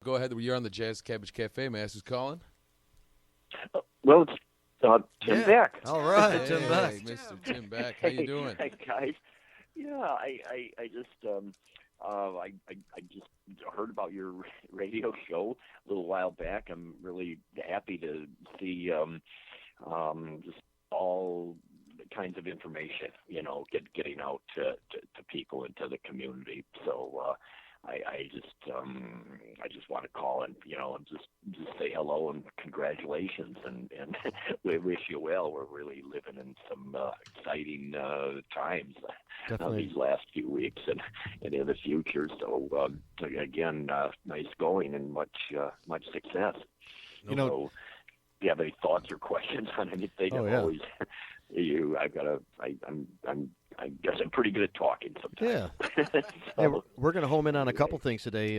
Go ahead. You're on the Jazz Cabbage Cafe. May I ask who's calling? Well, it's Tim Beck. All right, Hey, Tim Beck. Mr. Tim Beck. How you doing? Hey, guys. Yeah, I just I just heard about your radio show a little while back. I'm really happy to see just all kinds of information, getting out to people and to the community. So I just want to call and just say hello and congratulations and we wish you well. We're really living in some exciting times these last few weeks and in the future. So again, nice going and much success. So, if you have any thoughts or questions on anything, always I guess I'm pretty good at talking sometimes. Yeah. We're going to home in on a couple things today,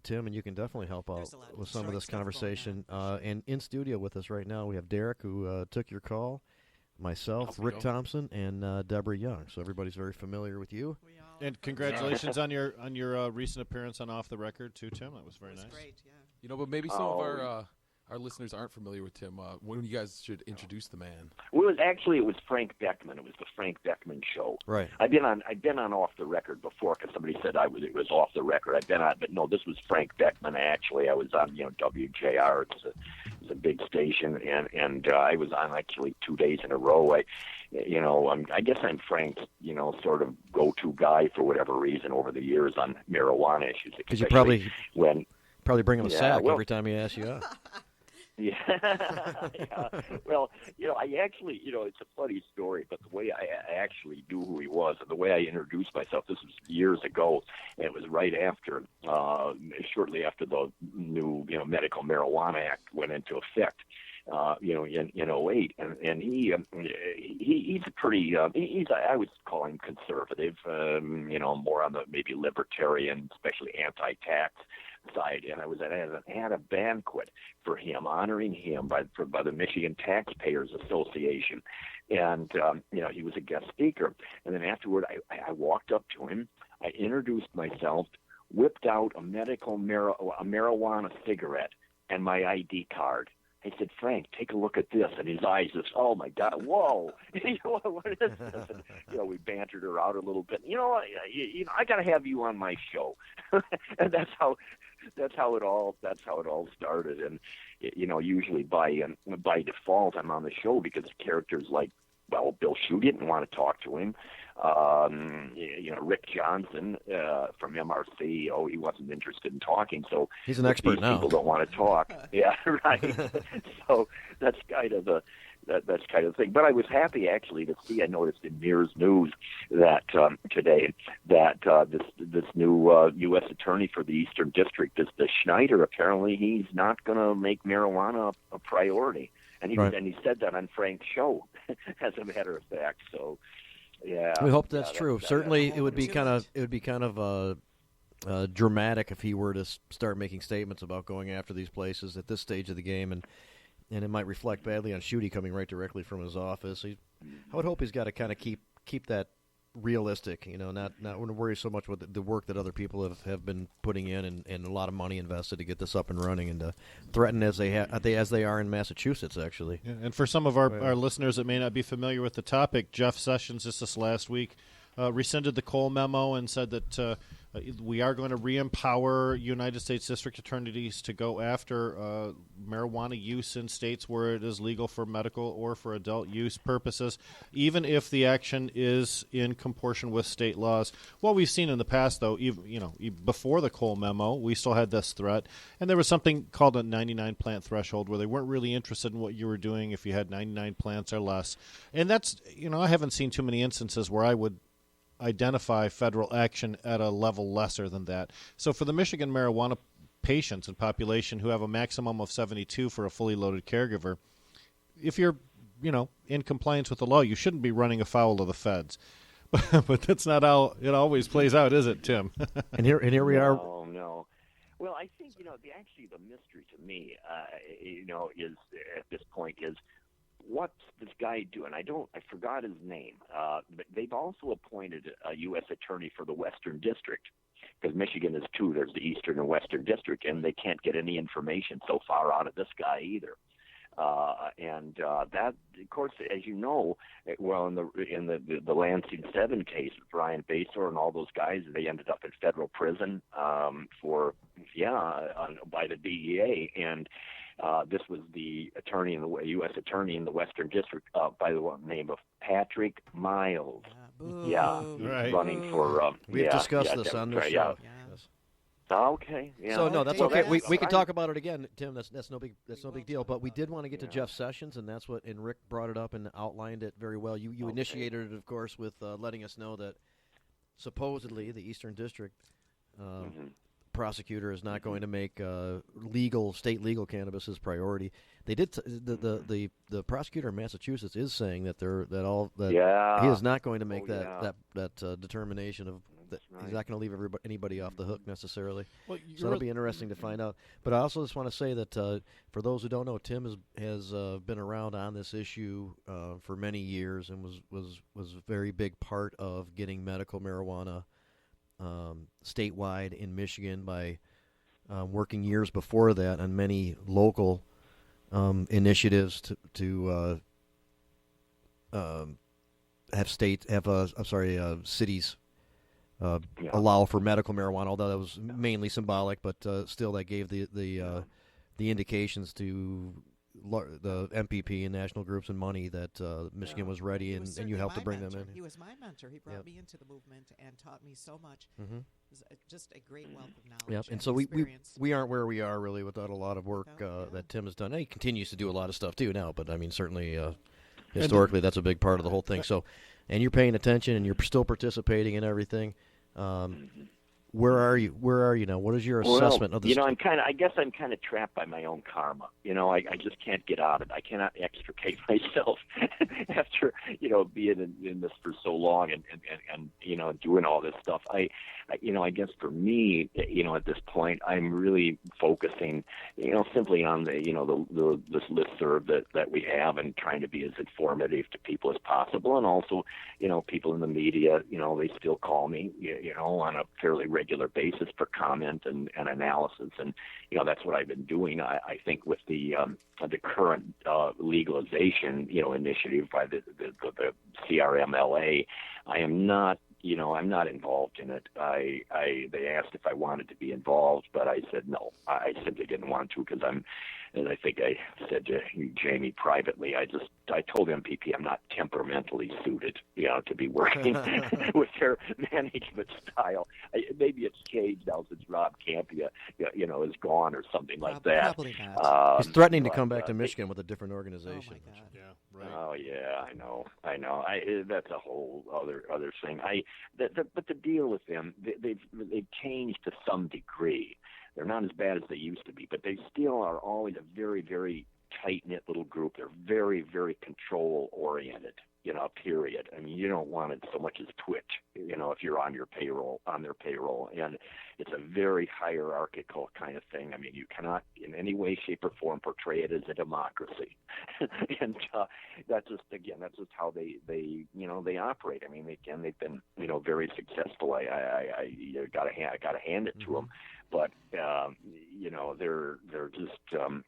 Tim, and you can definitely help out with some of this conversation. And in studio with us right now, we have Derek, who took your call, myself, Rick Thompson, and Debra Young. So everybody's very familiar with you. And congratulations on your recent appearance on Off the Record, too, Tim. That was very nice. Great, yeah. But maybe some of our listeners aren't familiar with Tim. When you guys should introduce the man. Well, it was Frank Beckman. It was the Frank Beckman show. Right. I've been on Off the Record before because somebody said it was Off the Record. I've been on, but no, this was Frank Beckman. Actually, I was on WJR. It's a big station, and I was on actually 2 days in a row. I guess I'm Frank's sort of go-to guy for whatever reason over the years on marijuana issues. Because you probably bring him a sack every time he asks you out. Yeah. Well, I actually, it's a funny story, but the way I actually knew who he was and the way I introduced myself, this was years ago, and it was right after, shortly after the new, Medical Marijuana Act went into effect. In 08, and he's a pretty, I would call him conservative, more on the maybe libertarian, especially anti-tax side. And I was at a banquet for him, honoring him by the Michigan Taxpayers Association, and he was a guest speaker. And then afterward, I walked up to him, I introduced myself, whipped out a marijuana cigarette and my ID card. I said, Frank, take a look at this. And his eyes just, oh, my God, whoa. What is this? And, we bantered her out a little bit. I got to have you on my show. And that's how it all started. And, usually by default, I'm on the show because characters like, Bill Shue didn't want to talk to him. Rick Johnson from MRC, he wasn't interested in talking. So he's an expert now. People don't want to talk. Yeah, right. So that's kind of the thing. But I was happy actually to see. I noticed in Mirror's News that today that this new U.S. attorney for the Eastern District, this Schneider, apparently he's not going to make marijuana a priority. And he said that on Frank's show, as a matter of fact. So, yeah. We hope that's true. Certainly, it would be kind of dramatic if he were to start making statements about going after these places at this stage of the game, and it might reflect badly on Schuette coming right directly from his office. I would hope he's got to kind of keep that realistic, not want to worry so much with the work that other people have been putting in and a lot of money invested to get this up and running and to threaten as they are in Massachusetts, actually. Yeah, and for some of our listeners that may not be familiar with the topic, Jeff Sessions just this last week rescinded the Cole memo and said that we are going to re-empower United States district attorneys to go after marijuana use in states where it is legal for medical or for adult use purposes, even if the action is in proportion with state laws. What we've seen in the past, though, before the Cole memo, we still had this threat, and there was something called a 99 plant threshold where they weren't really interested in what you were doing if you had 99 plants or less. And that's, I haven't seen too many instances where I would identify federal action at a level lesser than that. So for the Michigan marijuana patients and population who have a maximum of 72 for a fully loaded caregiver, if you're, in compliance with the law, you shouldn't be running afoul of the feds. But that's not how it always plays out, is it, Tim? and here we are. No. Well, I think, the mystery to me, is at this point is what's this guy doing? I forgot his name. But they've also appointed a U.S. attorney for the Western District, because Michigan is two. There's the Eastern and Western District, and they can't get any information so far out of this guy either. That, of course, as you know, well, in the Lansing 7 case with Brian Basor and all those guys, they ended up in federal prison by the DEA, and this was the attorney in the U.S. attorney in the Western District by the name of Patrick Miles. Right. Running for. We've discussed this on this show. Yeah. Okay. Yeah. So no, that's So okay. that's We can fine. talk about it again, Tim. That's no big deal. But we did want to get to Jeff Sessions, and that's what. And Rick brought it up and outlined it very well. You initiated it, of course, with letting us know that supposedly the Eastern District prosecutor is not going to make state legal cannabis his priority. They did. The prosecutor in Massachusetts is saying that he is not going to make that determination of. He's not going to leave anybody off the hook necessarily. Well, so it'll be interesting to find out. But I also just want to say that for those who don't know, Tim has been around on this issue for many years and was a very big part of getting medical marijuana statewide in Michigan by working years before that on many local initiatives to have cities allow for medical marijuana, although that was mainly symbolic, but still that gave the indications to the MPP and national groups and money that Michigan was ready, and you helped to bring them in. He was my mentor. He brought me into the movement and taught me so much. Mm-hmm. It was just a great wealth of knowledge. And so we aren't where we are really without a lot of work that Tim has done. And he continues to do a lot of stuff too now, but I mean certainly historically that's a big part of the whole thing. So, and you're paying attention and you're still participating in everything. Where are you now? What is your assessment of this? I guess I'm kind of trapped by my own karma. I just can't get out of it. I cannot extricate myself after, being in this for so long and doing all this stuff. I guess for me, at this point, I'm really focusing, simply on this listserv that we have and trying to be as informative to people as possible. And also, people in the media, they still call me, on a fairly regular basis for comment and analysis. And, that's what I've been doing. I think with the current legalization, initiative by the CRMLA, I am not, I'm not involved in it. They asked if I wanted to be involved, but I said no. I simply didn't want to because and I think I said to Jamie privately, I told MPP I'm not temperamentally suited, to be working with their management style. Maybe it's changed now since Rob Campia, is gone or something like that. Probably not. He's threatening to come back to Michigan with a different organization. Oh my God. Yeah, right. Oh yeah, I know. That's a whole other thing. But the deal with them, they've changed to some degree. They're not as bad as they used to be, but they still are always a very, very tight-knit little group. They're very, very control-oriented, period. I mean, you don't want it so much as Twitch, if you're on their payroll. And it's a very hierarchical kind of thing. I mean, you cannot in any way, shape, or form portray it as a democracy. And that's just how they operate. I mean, they've been, very successful. I gotta hand it to them. But they're just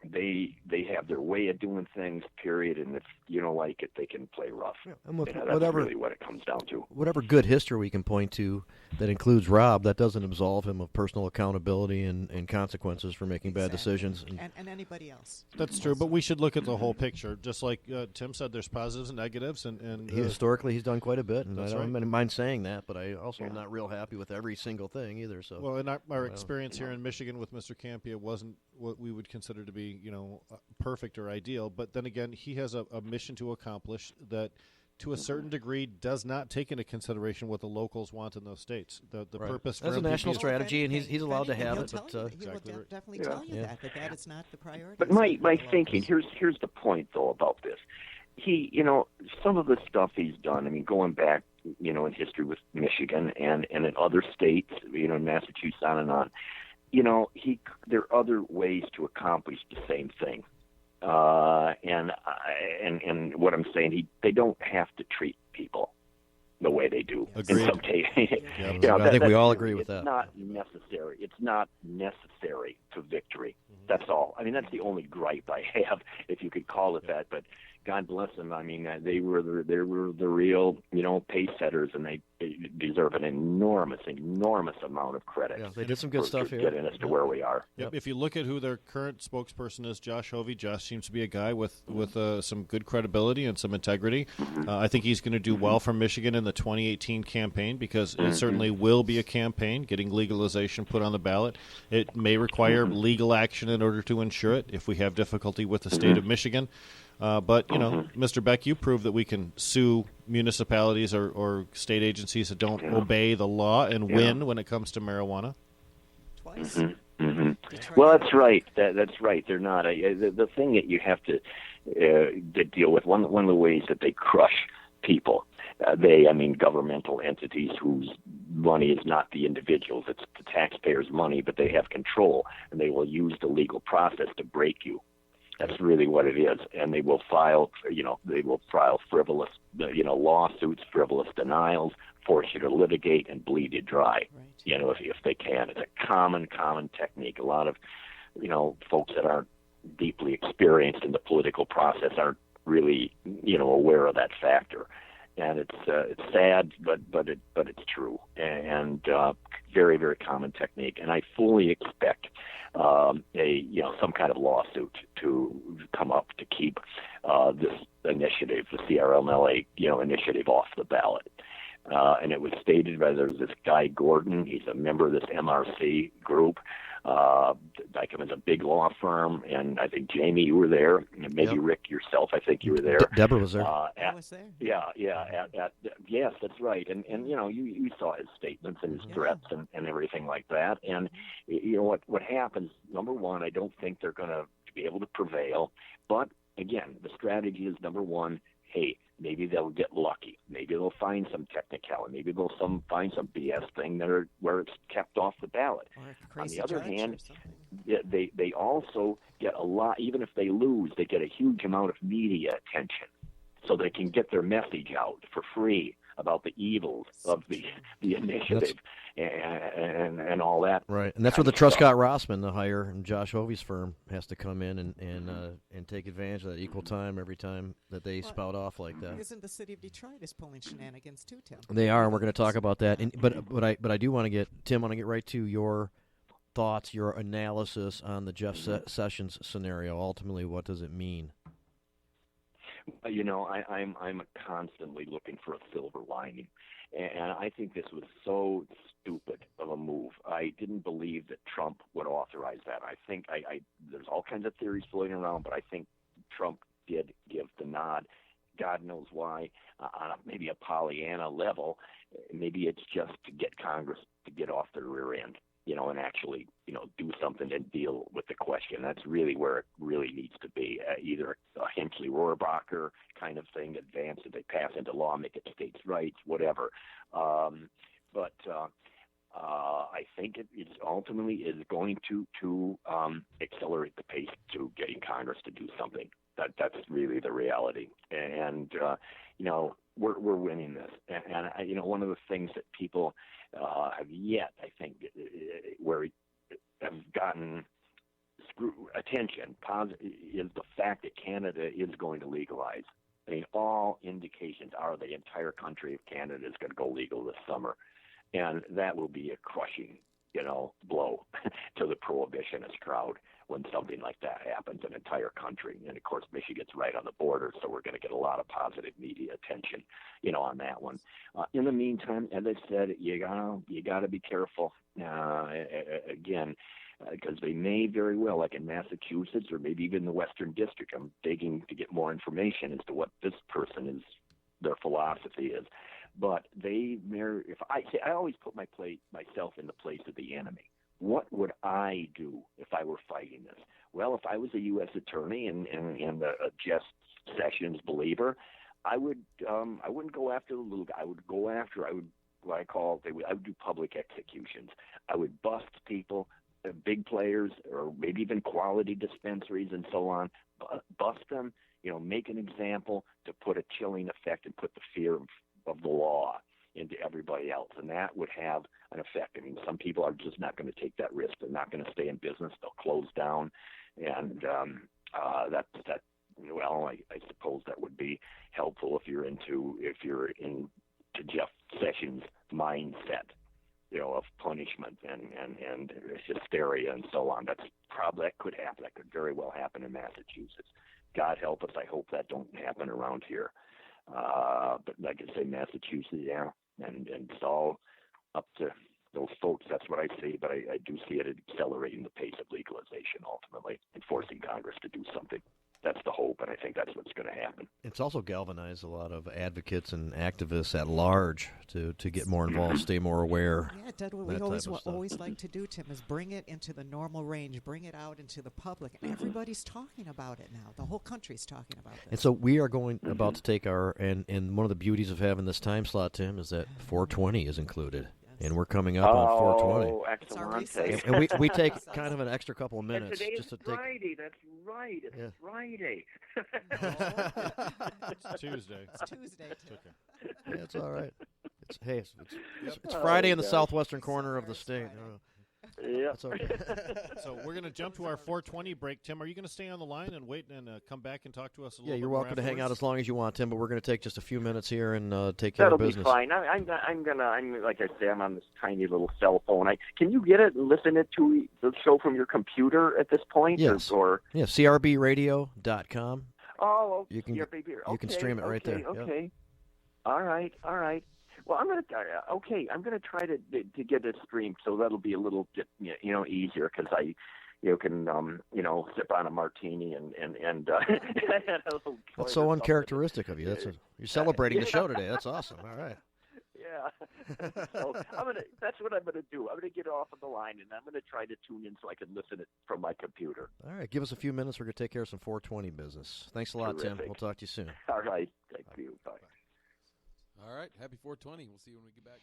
they have their way of doing things. Period. And if you don't like it, they can play rough. Yeah, and with that's really what it comes down to. Whatever good history we can point to that includes Rob, that doesn't absolve him of personal accountability and consequences for making bad decisions. And anybody else. That's true, but we should look at the whole picture. Just like Tim said, there's positives and negatives, and historically he's done quite a bit, and I That's don't right. mind saying that, but I also am not real happy with every single thing either. So well, in our experience here in Michigan with Mr. Campia wasn't what we would consider to be, perfect or ideal. But then again, he has a mission to accomplish that, to a certain degree, does not take into consideration what the locals want in those states. The Right. purpose That's for a MPP national is- strategy, and he's allowed to have it. But He will Exactly right. definitely tell you that is not the priority. But my thinking, here's the point, though, about this. He, some of the stuff he's done, I mean, going back, in history with Michigan and in other states, Massachusetts, on and on, there are other ways to accomplish the same thing. And what I'm saying, they don't have to treat people the way they do Agreed. in some cases. Yeah, I think we all agree with that. It's not necessary. It's not necessary to victory. That's all. I mean, that's the only gripe I have, if you could call it that. But God bless them. I mean, they were the real, pace setters, and they deserve an enormous amount of credit. Yeah, they did some good stuff for here. getting us to where we are. Yep. If you look at who their current spokesperson is, Josh Hovey. Josh seems to be a guy with some good credibility and some integrity. I think he's going to do well for Michigan in the 2018 campaign, because it certainly will be a campaign, getting legalization put on the ballot. It may require legal action in order to ensure it if we have difficulty with the state of Michigan. But, Mr. Beck, you prove that we can sue municipalities or state agencies that don't obey the law and win when it comes to marijuana. Twice. Well, that's right. That's right. They're not. The thing that you have to deal with, one of the ways that they crush people, governmental entities whose money is not the individuals, it's the taxpayers' money, but they have control, and they will use the legal process to break you. That's really what it is, and they will file frivolous, lawsuits, frivolous denials, force you to litigate and bleed you dry. Right. If they can. It's a common technique. A lot of, folks that aren't deeply experienced in the political process aren't really, aware of that factor, and it's sad, but it's true, and very, very common technique. And I fully expect some kind of lawsuit to come up to keep this initiative, the CRMLA, initiative off the ballot. And it was stated by there's this guy Gordon. He's a member of this MRC group. Dykem is a big law firm, and I think Jamie, you were there, and maybe Rick yourself. I think you were there. Debra was there. I was there. Yes, that's right. And you saw his statements and his threats and everything like that. And what happens? Number one, I don't think they're going to be able to prevail. But again, the strategy is, number one, hey, maybe they'll get lucky. Maybe they'll find some technicality. Maybe they'll find some BS thing where it's kept off the ballot. On the other hand, they also get a lot. Even if they lose, they get a huge amount of media attention, so they can get their message out for free about the evils of the initiative and all that. Right, and that's where the Truscott Rossman, the hire, and Josh Hovey's firm has to come in and take advantage of that equal time every time that they spout off like that. Isn't the city of Detroit is pulling shenanigans too, Tim? They are, and we're going to talk about that. But I do want to get right to your thoughts, your analysis on the Jeff Sessions scenario. Ultimately, what does it mean? I'm constantly looking for a silver lining, and I think this was so stupid of a move. I didn't believe that Trump would authorize that. I think there's all kinds of theories floating around, but I think Trump did give the nod. God knows why. On maybe a Pollyanna level, maybe it's just to get Congress to get off their rear end, and actually, do something and deal with the question. That's really where it really needs to be. Either a Hinckley-Rohrabacher kind of thing, advance it, they pass into law, make it states' rights, whatever. But I think it ultimately is going to accelerate the pace to getting Congress to do something. That's really the reality. And we're winning this. And one of the things that people have yet, I think, where have gotten attention is the fact that Canada is going to legalize. I mean, all indications are the entire country of Canada is going to go legal this summer, and that will be a crushing, blow to the prohibitionist crowd when something like that happens in an entire country. And of course, Michigan's right on the border, so we're going to get a lot of positive media attention, on that one. In the meantime, as I said, you gotta be careful. Again, because they may very well, like in Massachusetts or maybe even the Western District, I'm digging to get more information as to what this person is, their philosophy is. But I always put myself in the place of the enemy. What would I do if I were fighting this? Well, if I was a U.S. attorney and a Jeff Sessions believer, I wouldn't go after the little guy. I would do public executions. I would bust people, big players, or maybe even quality dispensaries and so on, bust them, make an example to put a chilling effect and put the fear of the law into everybody else, and that would have an effect. I mean, some people are just not going to take that risk. They're not going to stay in business. They'll close down, and well, I suppose that would be helpful if you're into Jeff Sessions' mindset, of punishment and hysteria and so on. That could happen. That could very well happen in Massachusetts. God help us. I hope that don't happen around here. But like I say, Massachusetts, yeah, and it's all up to those folks. That's what I see. But I do see it accelerating the pace of legalization, ultimately, and forcing Congress to do something. That's the hope, and I think that's what's going to happen. It's also galvanized a lot of advocates and activists at large to get more involved, stay more aware. Yeah, Dad, what we always like to do, Tim, is bring it into the normal range, bring it out into the public, and everybody's talking about it now. The whole country's talking about this. And so we are about to take and one of the beauties of having this time slot, Tim, is that 420 is included. And we're coming up on 420. Oh, excellent. And we take kind of an extra couple of minutes. And today just is to Friday. That's right. It's Friday. It's Tuesday. It's Tuesday, Tim. Okay. Yeah, it's all right. It's Friday in the southwestern corner of the state. Yeah. That's okay. So we're going to jump to our 420 break. Tim, are you going to stay on the line and wait and come back and talk to us a little bit? Yeah, you're more welcome to hang out afterwards? as long as you want, Tim, but we're going to take just a few minutes here and take care of business. That'll be fine. I'm like I say, I'm on this tiny little cell phone. Can you get it and listen it to the show from your computer at this point? Yes. Yeah, crbradio.com. Oh, You can you can stream it right there. Okay. Yep. All right. Well, I'm gonna try to get it streamed, so that'll be a little bit easier because I can sip on a martini and That's so uncharacteristic of you. You're celebrating the show today. That's awesome. All right. Yeah. So that's what I'm gonna do. I'm gonna get off of the line and I'm gonna try to tune in so I can listen it from my computer. All right. Give us a few minutes. We're gonna take care of some 420 business. Thanks a lot, Terrific. Tim. We'll talk to you soon. All right. Thank you. Bye. All right. Happy 420. We'll see you when we get back.